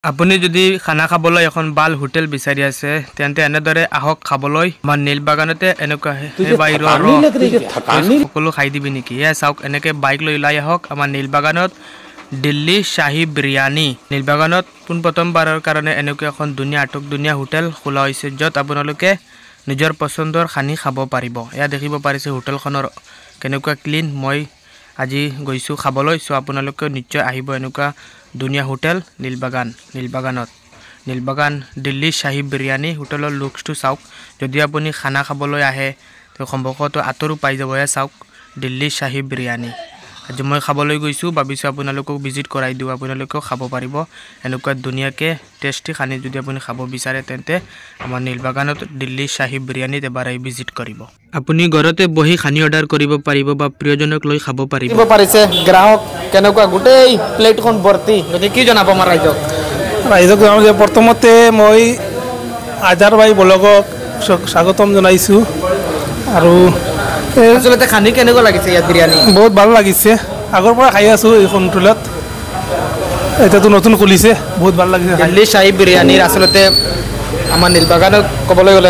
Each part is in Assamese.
আপুনি যদি খানা খাবলৈ এখন বাল হোটেল বিচাৰি আছে তেন্তে এনেদৰে আহক খাবলৈ আমাৰ নীল বাগানতে এনেকুৱা সকলো খাই দিবি নেকি চাওক এনেকে বাইক লৈ ওলাই আহক আমাৰ নীল বাগানত দিল্লী শাহী বিৰিয়ানী নীল বাগানত পোনপ্ৰথমবাৰৰ কাৰণে এনেকুৱা এখন ধুনীয়া হোটেল খোলা হৈছে য'ত আপোনালোকে নিজৰ পছন্দৰ খানি খাব পাৰিব এয়া দেখিব পাৰিছে হোটেলখনৰ কেনেকুৱা ক্লিন মই আজি গৈছো খাবলৈ সো আপোনালোকে নিশ্চয় আহিব এনেকুৱা ধুনীয়া হোটেল নীল বাগান দিল্লী শাহী বিৰিয়ানী হোটেলৰ লুকসটো চাওক যদি আপুনি খানা খাবলৈ আহে তো সম্ভৱত আতৰো পাই যাব চাওক দিল্লী শাহী বিৰিয়ানী আজি মই খাবলৈ গৈছো ভাবিছো আপোনালোকক ভিজিট কৰাই দিও আপোনালোকেও খাব পাৰিব এনেকুৱা ধুনীয়াকে টেষ্টি খানি যদি আপুনি খাব বিচাৰে তেন্তে আমাৰ নীল বাগানত দিল্লী শাহী বিৰিয়ানীত এবাৰ আহি ভিজিট কৰিব আপুনি ঘৰতে বহি খানি অৰ্ডাৰ কৰিব পাৰিব বা প্ৰিয়জনক লৈ খাব পাৰিব পাৰিছে গ্ৰাহক কেনেকুৱা গোটেই প্লেটখন ভৰ্তি যদি কি জনাব আমাৰ ৰাইজক যে প্ৰথমতে মই আজাৰ ভাই ব্লগক স্বাগতম জনাইছো আৰু আচলতে খানি কেনেকুৱা লাগিছে ইয়াত বিৰিয়ানী বহুত ভাল লাগিছে আগৰ পৰা খাই আছো এই হোটেলত এটাতো নতুন খুলিছে বহুত ভাল লাগিছে দিল্লী শাহী বিৰিয়ানীৰ আচলতে আমাৰ নীল বাগানত ক'বলৈ গ'লে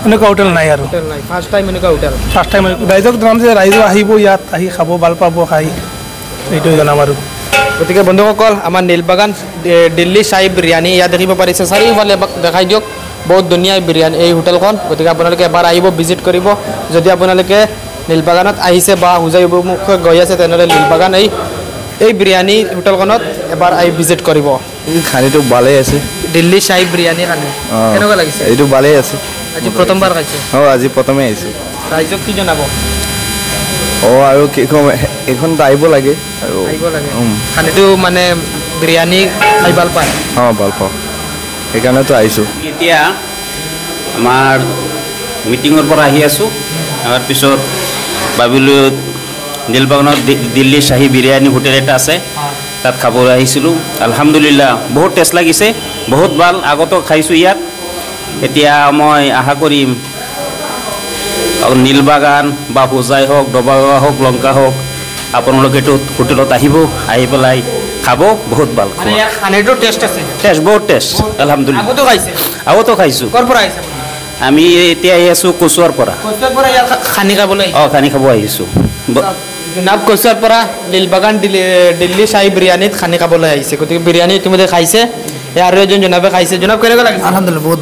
এনেকুৱা হোটেল নাই আৰু ফাৰ্ষ্ট টাইম ৰাইজক জনাম যে ৰাইজ আহিব ইয়াত আহি খাব ভাল পাব খাই এইটোৱে জনাম আৰু গতিকে বন্ধুসকল আমাৰ নীল বাগান দিল্লী শাহী বিৰিয়ানী ইয়াত দেখিব পাৰিছে চাৰিওফালে দেখাই দিয়ক বহুত ধুনীয়া বিৰিয়ানী এই হোটেলখন গতিকে আপোনালোকে এবাৰ আহিব ভিজিট কৰিব যদি আপোনালোকে নীল বাগানত আহিছে বা হুজাই মুখে গৈ আছে তেনেহ'লে নীল বাগান এই বিৰিয়ানী হোটেলখনত এবাৰ আহি ভিজিট কৰিব খানিটো ভালেই আছে দিল্লী শাহী বিৰিয়ানী খানি কেনেকুৱা লাগিছে এইটো ভালেই আছে আজি প্ৰথমবাৰ খাইছে আজি প্ৰথমে আহিছোঁ ৰাইজক কি জনাব আৰু কি ক'ম এইখনতো আহিব লাগে আৰু খানিটো মানে বিৰিয়ানী খাই ভাল পায় ভাল পাওঁ সেইকাৰণেতো আহিছোঁ এতিয়া আমাৰ মিটিঙৰ পৰা আহি আছোঁ অহাৰ পিছত ভাবিলোঁ নীল বাগানত দিল্লী শাহী বিৰিয়ানী হোটেল এটা আছে তাত খাবলৈ আহিছিলোঁ আলহামদুলিল্লাহ বহুত টেষ্ট লাগিছে বহুত ভাল আগতো খাইছোঁ ইয়াত এতিয়া মই আশা কৰিম নীল বাগান বা হোজাই হওক ডবাগা হওক লংকা হওক আপোনালোকে হোটেলত আহিব আহি পেলাই খাব বহুত ভাল টেষ্ট বহুত টেষ্ট আলহামদুলিল্লাহ আগতো খাইছোঁ আমি এতিয়া আহি আছোঁ কচুৱাৰ পৰা খানি খাবলৈ খানি খাব আহিছোঁ জনাব কচুৱাৰ পৰা নীল বাগান দিল্লী শাহী বিৰিয়ানীত খানি খাবলৈ আহিছে গতিকে বিৰিয়ানী ইতিমধ্যে খাইছে আৰু এজন জনাবে খাইছে জনাব কেনেকুৱা লাগিছে আলহামদুলিল্লাহ বহুত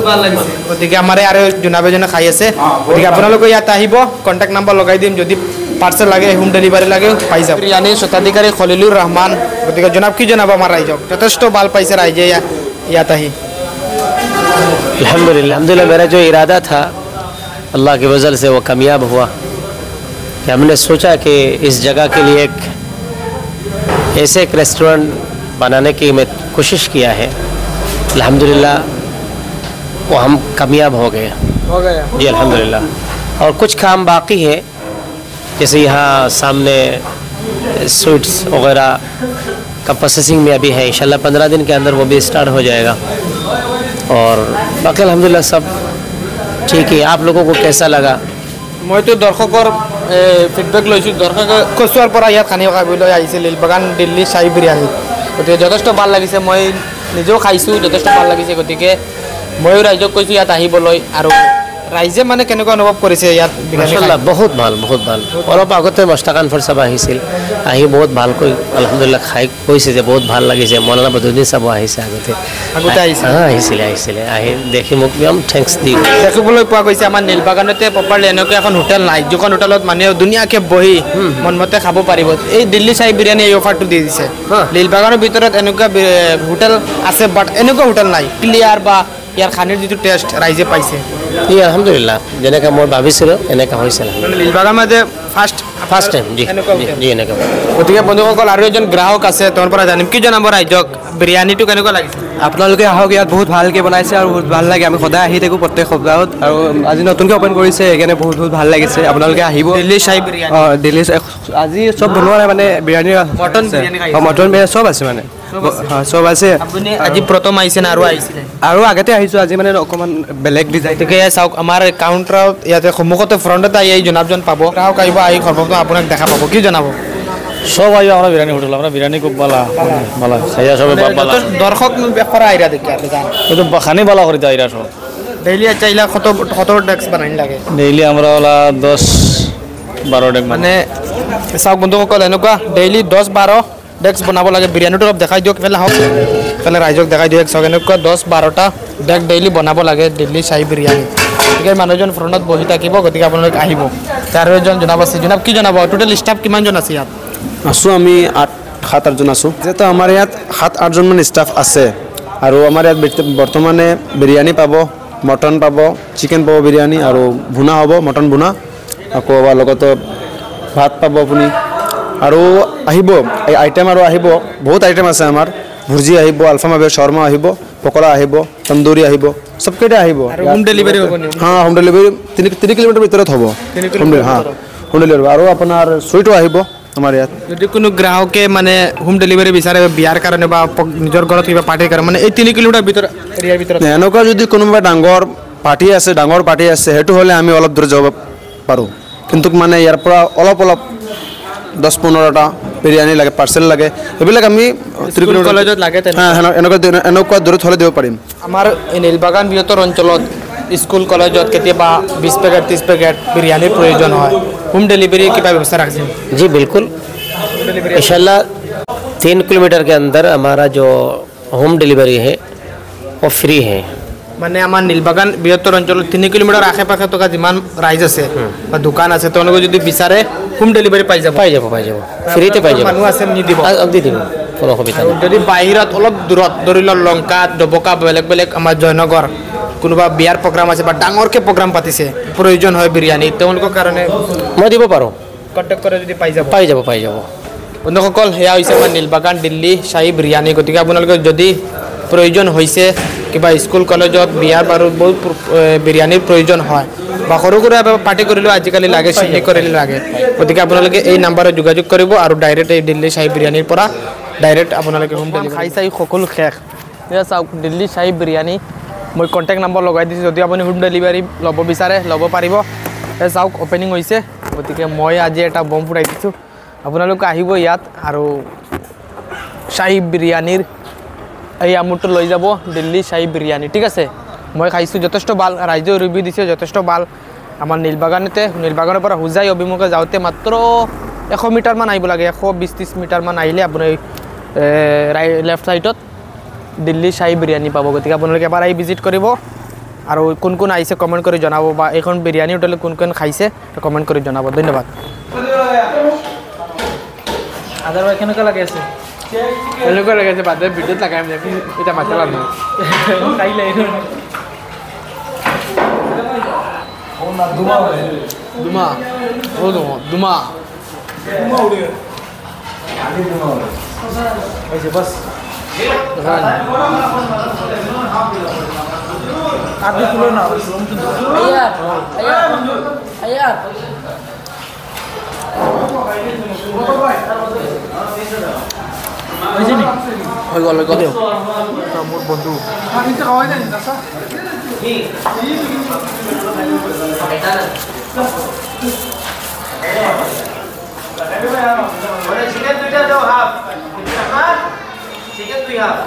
ভাল লাগিছে গতিকে আমাৰ আৰু জনাবে জনে খাই আছে গতিকে আপোনালোকে ইয়াত আহিব কণ্টেক্ট নাম্বাৰ লগাই দিম যদি পাৰ্চেল লাগে হোম ডেলিভাৰী লাগে পাই যাব বিৰিয়ানী স্বত্বাধিকাৰী খলিলুৰ ৰহমান গতিকে জনাব কি জনাব আমাৰ ৰাইজক যথেষ্ট ভাল পাইছে ৰাইজে ইয়াত আহি अल्हम्दुलिल्लाह मेरा जो इरादा था अल्लाह के वजल से वो कामयाब हुआ कि हमने सोचा कि इस जगह के लिए एक ऐसे एक रेस्टोरेंट बनाने की मैं कोशिश किया है अल्हम्दुलिल्लाह वो हम कामयाब हो गए जी अल्हम्दुलिल्लाह और कुछ काम बाकी है जैसे यहाँ सामने स्वीट्स वगैरह का प्रोसेसिंग में अभी है इंशाल्लाह 15 दिन के अंदर वो भी स्टार्ट हो जाएगा और बाकी अल्हम्दुलिल्लाह सब ठीक है आप लोगों को कैसा लगा मैं तो दर्शकर फीडबैक লৈছো দৰ্শকে কচুৱাৰ পৰা ইয়াত খানি খাবলৈ আহিছিল নীল বাগান দিল্লী শাহী বিৰিয়ানী গতিকে যথেষ্ট ভাল লাগিছে মই নিজেও খাইছোঁ যথেষ্ট ভাল লাগিছে গতিকে ময়ো ৰাইজক কৈছোঁ ইয়াত আহিবলৈ আৰু ৰাইজে মানে কেনেকুৱা অনুভৱ কৰিছে ইয়াত মাশাআল্লাহ বহুত ভাল অলপ আগতে মুস্তাক আনফৰ সাহেব আহিছিল আহি বহুত ভালকৈ আলহামদুলিল্লাহ খাই কৈছে যে বহুত ভাল লাগিছে মৌলানা বদৰুদ্দিন সাহেব আহিছে আগতে আহিছিলে আহি দেখি মোক একদম থেংকছ দি দেখিবলৈ পোৱা গৈছে আমাৰ নীল বাগানতে প্ৰপাৰলি এনেকুৱা এখন হোটেল নাই যিখন হোটেলত মানুহে ধুনীয়াকৈ বহি মনমতে খাব পাৰিব এই দিল্লী শাহী বিৰিয়ানী এই অফাৰটো দি দিছে নীল বাগানৰ ভিতৰত এনেকুৱা হোটেল আছে বাট এনেকুৱা হোটেল নাই ক্লিয়াৰ বা ইয়াৰ খানিৰ যিটো টেষ্ট ৰাইজে পাইছে আলহামদুলিল্লাহ যেনেকৈ মই ভাবিছিলোঁ এনেকৈ হৈছিল নীল বাগান মানে ফাৰ্ষ্ট টাইম জি এনেকৈ গতিকে বন্ধুসকল আৰু এজন গ্ৰাহক আছে তেওঁৰ পৰা জানিম কি জনাব ৰাইজক বিৰিয়ানীটো কেনেকুৱা লাগিছে আপোনালোকে আহক ইয়াত বহুত ভালকৈ বনাইছে আৰু বহুত ভাল লাগে আমি সদায় আহি থাকোঁ প্ৰত্যেক সপ্তাহত আৰু আজি নতুনকৈ অ'পেন কৰিছে সেইকাৰণে বহুত ভাল লাগিছে আপোনালোকে আহিব দিল্লী শাহী বিৰিয়ানী দিল্লী আজি চব বনোৱা নাই মানে বিৰিয়ানী মটন বিৰিয়ানী চব আছে মানে চব আছে আপুনি আজি প্ৰথম আহিছে না আৰু আগতে আহিছোঁ আজি মানে অকণমান বেলেগ ডিজাইন গতিকে চাওক আমাৰ কাউণ্টাৰত ইয়াতে সন্মুখতে ফ্ৰণ্টতে আহি জনাবজন পাব গ্ৰাহক আহিব আহি সৰ্বপ্ৰথম আপোনাক দেখা পাব কি জনাব সব আইয়া আমরা বিরিয়ানি হোটেল আমরা বিরিয়ানি খুব ভালো ভালো খাইয়া সবে ভালো দর্শক করা আইরা দেখি আপনি জানেন কিন্তু খানি ভালো করে আইরা সব ডেইলি চাইলা কত ডেস্ক বানাই লাগে ডেইলি আমরা ওলা 10-12 ডেক মানে চাওক বন্ধুসকল এনেকুৱা ডেইলি 10-12 ডেস্ক বনাব লাগে বিৰিয়ানীটো অলপ দেখাই দিয়ক পেলাই হওক পেলাই ৰাইজক দেখাই দিয়ক চাওক এনেকুৱা 10-12টা ডেস্ক ডেইলি বনাব লাগে দিল্লী চাহি বিৰিয়ানী গতিকে মানুহজন ফ্ৰণ্টত বহি থাকিব গতিকে আপোনালোক আহিব তাৰ এজন জনাব আছে জনাব কি জনাব টোটেল ষ্টাফ কিমানজন আছে ইয়াত আছোঁ আমি 7-8জন আছোঁ যিহেতু আমাৰ ইয়াত 7-8জন মান ষ্টাফ আছে আৰু আমাৰ ইয়াত বৰ্তমানে বিৰিয়ানী পাব মটন পাব চিকেন পাব বিৰিয়ানী আৰু ভুনা হ'ব মটন ভুনা আকৌ লগতে ভাত পাব আপুনি আৰু আহিব এই আইটেম আৰু আহিব বহুত আইটেম আছে আমাৰ ভুৰ্জি আহিব আলফাম আহিব শৰ্মা আহিব পকৰা আহিব তন্দুৰী আহিব সবকেইটা আহিব হোম ডেলিভাৰী হ'ব হাঁ হোম ডেলিভাৰী 3 কিলোমিটাৰ ভিতৰত হ'ব হোম ডেলিভাৰী আৰু আপোনাৰ চুইটো আহিব আমাৰ ইয়াত যদি কোনো গ্ৰাহকে মানে হোম ডেলিভাৰী বিচাৰে বিয়াৰ কাৰণে বা নিজৰ ঘৰত কিবা পাৰ্টিৰ কাৰণে মানে এই 3 কিলোমিটাৰ ভিতৰত এৰিয়াৰ ভিতৰত এনেকুৱা যদি কোনোবা ডাঙৰ পাৰ্টি আছে সেইটো হ'লে আমি অলপ দূৰ যাব পাৰোঁ কিন্তু মানে ইয়াৰ পৰা অলপ 10-15টা বিৰিয়ানী লাগে পাৰ্চেল লাগে এইবিলাক আমি কলেজত লাগে এনেকুৱা দূৰত হ'লে দিব পাৰিম আমাৰ এই নীলবাগান বৃহত্তৰ অঞ্চলত স্কুল কলেজত কেতিয়াবা 20 পেকেট 30 পেকেট বিৰিয়ানীৰ প্ৰয়োজন হয় হোম ডেলিভাरी की व्यवस्था रखते हैं जी बिल्कुल इंशाल्लाह 3 किलोमीटर के अंदर हमारा जो होम डिलीवरी है वो फ्री है মানে আমাৰ নীলবাগান বৃহত্তৰ অঞ্চলত 3 কিলোমিটাৰ আশে-পাশে থকা যিমান ৰাইজ আছে বা দোকান আছে তেওঁলোকে যদি বিচাৰে হোম ডেলিভাৰী পাই যাব ফ্ৰীতে পাই যাব মানুহ আছে নি দিব দি দিব কোনো অসুবিধা নাই যদি বাহিৰত অলপ দূৰত ধৰি লওক লংকা ডবকা বেলেগ আমাৰ জয়নগৰ কোনোবা বিয়াৰ প্ৰগ্ৰাম আছে বা ডাঙৰকে প্ৰগ্ৰাম পাতিছে প্ৰয়োজন হয় বিৰিয়ানী তেওঁলোকৰ কাৰণে মই দিব পাৰোঁ কণ্টেক্ট কৰে যদি পাই যাব বন্ধুসকল সেয়া হৈছে আমাৰ নীলবাগান দিল্লী চাহি বিৰিয়ানী গতিকে আপোনালোকে যদি প্ৰয়োজন হৈছে কিবা স্কুল কলেজত বিয়াৰ বাৰু বহুত বিৰিয়ানীৰ প্ৰয়োজন হয় বা সৰু সুৰা পাৰ্টি কৰিলেও আজিকালি লাগে চিনি কৰিলে লাগে গতিকে আপোনালোকে এই নাম্বাৰত যোগাযোগ কৰিব আৰু ডাইৰেক্ট এই দিল্লী চাহি বিৰিয়ানীৰ পৰা ডাইৰেক্ট আপোনালোকে হোম ডেলিভাৰী খাই চাই সকলো শেষ এয়া চাওক দিল্লী চাহি বিৰিয়ানী মই কণ্টেক্ট নম্বৰ লগাই দিছোঁ যদি আপুনি হোম ডেলিভাৰী ল'ব বিচাৰে ল'ব পাৰিব এই চাওক অপেনিং হৈছে গতিকে মই আজি এটা বম ফুটাই দিছোঁ আপোনালোকে আহিব ইয়াত আৰু চাহি বিৰিয়ানীৰ এই আমুৰটো লৈ যাব দিল্লী চাহি বিৰিয়ানী ঠিক আছে মই খাইছোঁ যথেষ্ট ভাল ৰাইজেও ৰিভিউ দিছে যথেষ্ট ভাল আমাৰ নীলবাগানৰ পৰা হোজাই অভিমুখে যাওঁতে মাত্ৰ 100 মিটাৰমান আহিব লাগে 120-30 মিটাৰমান আহিলে আপুনি লেফ্ট ছাইডত দিল্লী চাহি বিৰিয়ানী পাব গতিকে আপোনালোকে এবাৰ আহি ভিজিট কৰিব আৰু কোন আহিছে কমেণ্ট কৰি জনাব বা এইখন বিৰিয়ানী হোটেলত কোন খাইছে কমেণ্ট কৰি জনাব ধন্যবাদ আদাৰ কেনেকুৱা লাগি আছে এনেকুৱা লাগি আছে বাদে ভিডিঅ'ত লগাই এতিয়া মাথা লাগি খাইলে দুমা बस आदि किलो ना यार হৈ গ'ল মোৰ বন্ধু চিকেন দুইটা দাও হাফ চিকেন দুই হাফ